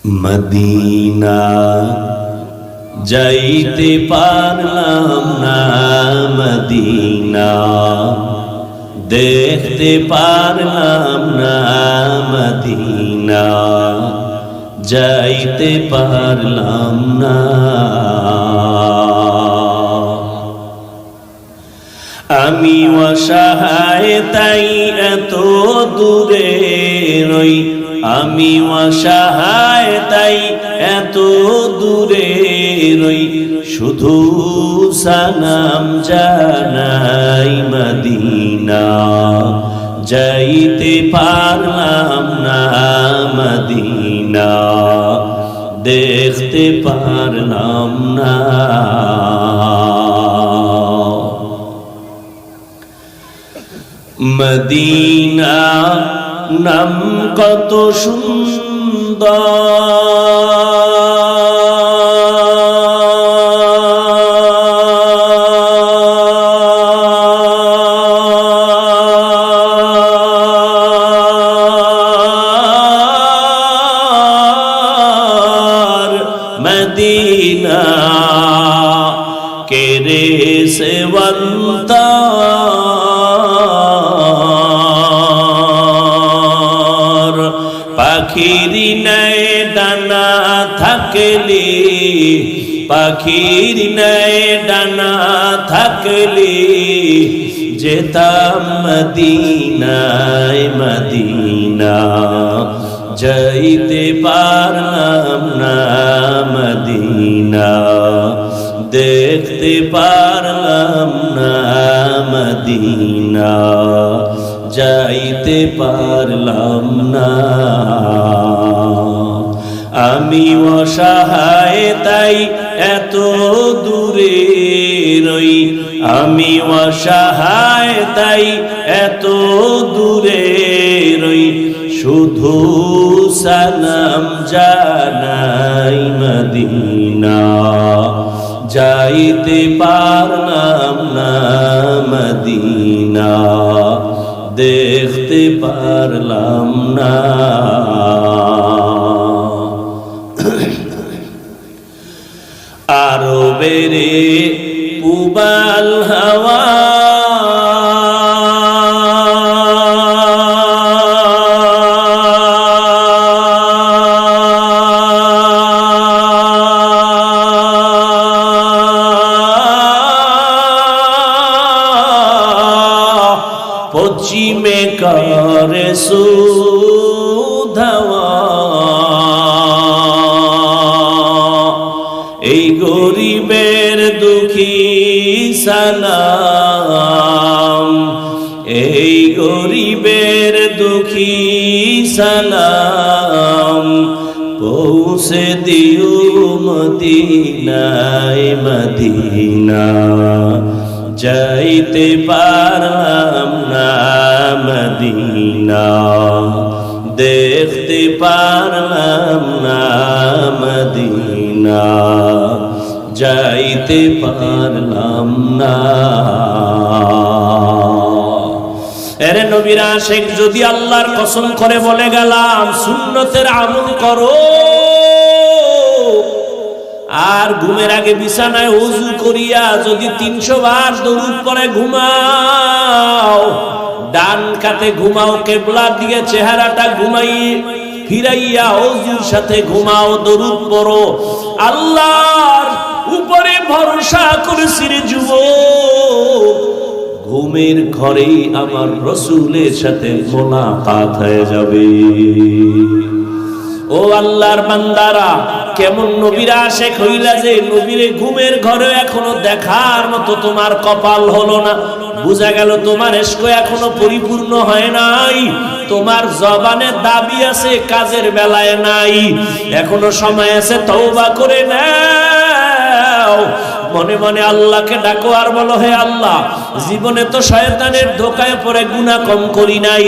Medina যাইতে পারলাম না, মদিনা দেখতে পারলাম না, মদিনা যাইতে পারলাম না। আমি অসহায় তাই এত দূরে রই, আমি অসহায় তাই এত দূরে রই, শুধু সালাম জানাই মদিনা যাইতে পারলাম না, মদিনা দেখতে পারলাম না। মদিনা নাম কত সুন্দর, মদিনা কেরে সেবন্তা পাখির নাই ডানা থাকলে, পাখির নাই ডানা থাকলে যেতাম মদিনায়, মদিনা যাইতে পারলাম না, মদিনা দেখতে পারলাম না, মদিনা যাইতে পারলাম না। আমি অসহায় তাই এত দূরে রই, আমি অসহায় তাই এত দূরে রই, শুধু সালাম জানাই মদিনা যাইতে পারলাম না, মদিনা দেখতে পারলাম না। আরো বেরে পুবাল হাওয়া পশ্চিমে করে সুধাওয়া, এই গরিবের দুঃখী সালাম, এই গরিবের দুঃখী সালাম পৌঁছে দিও মদিনায়, মদিনা যাইতে পারলাম না, মদিনা দেখতে পারলাম না, মদিনা যাইতে পারলাম না। এরে নবীর আশিক যদি আল্লাহর কসম করে বলে গেলাম সুন্নতের আমল করো, আর ঘুমের আগে বিছানায় ওযু করিয়া যদি 300 বার দরুদ পড়ে ঘুমাও, ডান কাতে ঘুমাও, কিবলার দিকে চেহারাটা ঘুমাইয়ে ফিরাইয়া ওযুর সাথে ঘুমাও, দরুদ পড়ো, আল্লাহর উপরে ভরসা করেছি রে যুবক, ঘুমের ঘরেই আমার রাসূলের সাথে মোলাকাত হয়ে যাবে। ও আল্লাহর বান্দারা, কেমন নবীর আশিক হইলা যে নবীরে ঘুমের ঘরে এখনো দেখার মতো তোমার কপাল হলো না, বুঝা গেল তোমার ইশক এখনো পরিপূর্ণ হয় নাই, তোমার জবানে দাবি আছে কাজের বেলায় নাই, এখনো সময় আছে তওবা করে নাও। মনে মনে আল্লাহকে ডাকো আর বলো, হে আল্লাহ, জীবনে তো শয়তানের ধোকায় পড়ে গুনাহ কম করি নাই,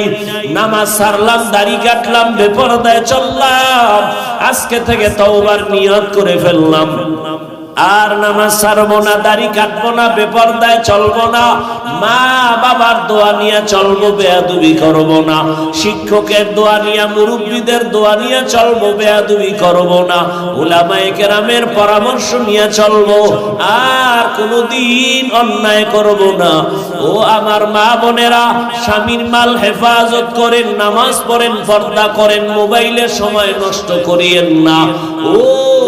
নামাজ ছাড়লাম, দাড়ি কাটলাম, বেপরদায় চললাম, আজকে থেকে তওবার নিয়ত করে ফেললাম, আর নামাজ ছাড়বো না, দাড়ি কাটবো না, বেপরদায় চলবো না, মা বাবার দোয়া নিয়ে চলবো, বেয়াদবি করবো না, শিক্ষকের দোয়া নিয়ে, মুরব্বীদের দোয়া নিয়ে চলবো, বেয়াদবি করবো না, উলামায়ে কেরামের পরামর্শ নিয়ে চলবো, আর কোনোদিন অন্যায় করবো না। ও আমার মা বোনেরা, স্বামীর মাল হেফাজত করেন, নামাজ পড়েন, পর্দা করেন, মোবাইলের সময় নষ্ট করিয়েন না। ও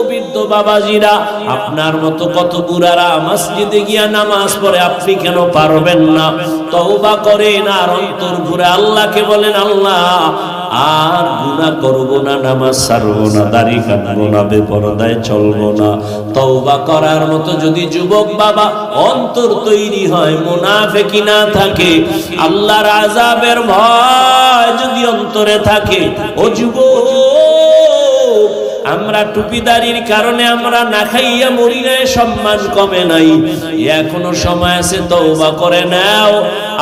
বৃদ্ধ বাবাজিরা, আপনার মতো কত বুড়ারা মসজিদে গিয়া নামাজ পড়ে, আপনি কেন পারবেন না? তওবা করেন আর অন্তর ঘুরে আল্লাহকে বলেন, আল্লাহ আর গুনাহ করব না, নামাজ ছাড়বো না, দাড়ি কাটবো না, বেপরদায় চলবো না। তওবা করার মতো যদি যুবক বাবা অন্তর তৈরি হয়, মুনাফিকি না থাকে, আল্লাহর আযাবের ভয় যদি অন্তরে থাকে, ও যুবক, আমরা টুপিদারির কারণে আমরা না খাইয়া মরি নাই, সম্মান কমে নাই, এখনো সময় আছে, তওবা করে নাও।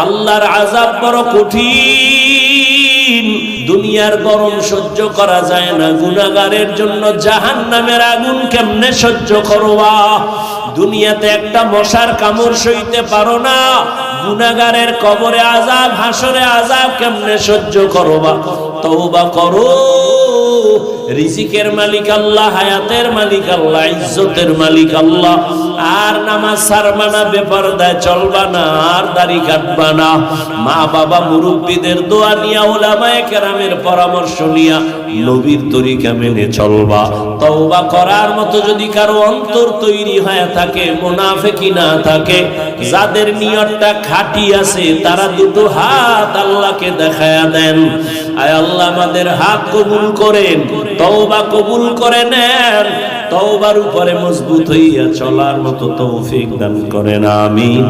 আল্লাহর আযাব বড় কঠিন, দুনিয়ার গরম সহ্য করা যায় না, গুনাহগারের জন্য জাহান্নামের আগুন কেমনে সহ্য করবা? দুনিয়াতে একটা মশার কামড় সইতে পারো না, গুনাহগারের কবরে আযাব, হাসরে আযাব কেমনে সহ্য করবা? তওবা করো। রিজিকের মালিক আল্লাহ, হায়াতের মালিক আল্লাহ, ইজ্জতের মালিক আল্লাহ। আর নামাজ ছাড়বা না, বেপরদায় চলবা না, আর দাড়ি কাটবা না, মা বাবা মুরব্বীদের দোয়া নিয়া, উলামায়ে কেরামের পরামর্শ নিয়া নবীর তরিকা মেনে চলবা। তওবা করার মতো যদি কারো অন্তর তৈরি হয়ে থাকে, মুনাফিকি না থাকে, যাদের নিয়তটা খাঁটি আছে, তারা দুটো হাত আল্লাহকে দেখায়া দেন, আয় আল্লাহ আমাদের হাত কবুল করেন, তওবা কবুল করে নেন, তওবার উপরে মজবুত হইয়া চলার মতো তৌফিক দান করেন, আমিন।